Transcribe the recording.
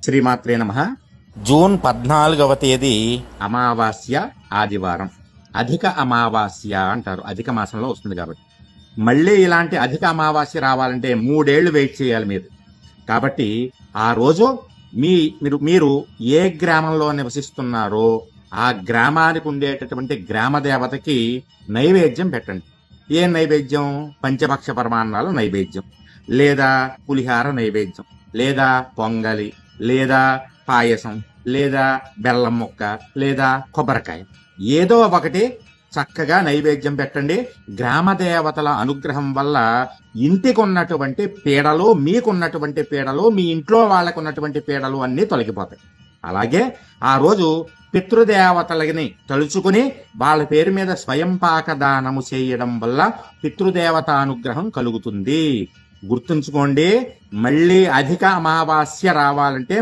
శ్రీమాత్రే నమః. జూన్ 14వ తేదీ అమావాస్య ఆదివారం. అధిక అమావాస్య అంటారు, అధిక మాసంలో వస్తుంది కాబట్టి. మళ్ళీ ఇలాంటి అధిక అమావాస్య రావాలంటే 3 ఏళ్లు వెయిట్ చేయాలి మీరు. కాబట్టి ఆ రోజు మీరు ఏ గ్రామంలో నివసిస్తున్నారో ఆ గ్రామానికి ఉండేటటువంటి గ్రామ దేవతకి నైవేద్యం పెట్టండి. ఏ నైవేద్యం? పంచభక్ష పరమాన్నాల నైవేద్యం, లేదా పులిహార నైవేద్యం, లేదా పొంగలి, లేదా పాయసం, లేదా బెల్లం ముక్క, లేదా కొబ్బరికాయ, ఏదో ఒకటి చక్కగా నైవేద్యం పెట్టండి. గ్రామ దేవతల అనుగ్రహం వల్ల ఇంటికి ఉన్నటువంటి పీడలు, మీకున్నటువంటి పీడలు, మీ ఇంట్లో వాళ్ళకు ఉన్నటువంటి పీడలు అన్నీ తొలగిపోతాయి. అలాగే ఆ రోజు పితృదేవతలని తలుచుకుని వాళ్ళ పేరు మీద స్వయం పాక దానము చేయడం వల్ల పితృదేవత అనుగ్రహం కలుగుతుంది. గుర్తుంచుకోండి, మళ్ళీ అధిక అమావాస్య రావాలంటే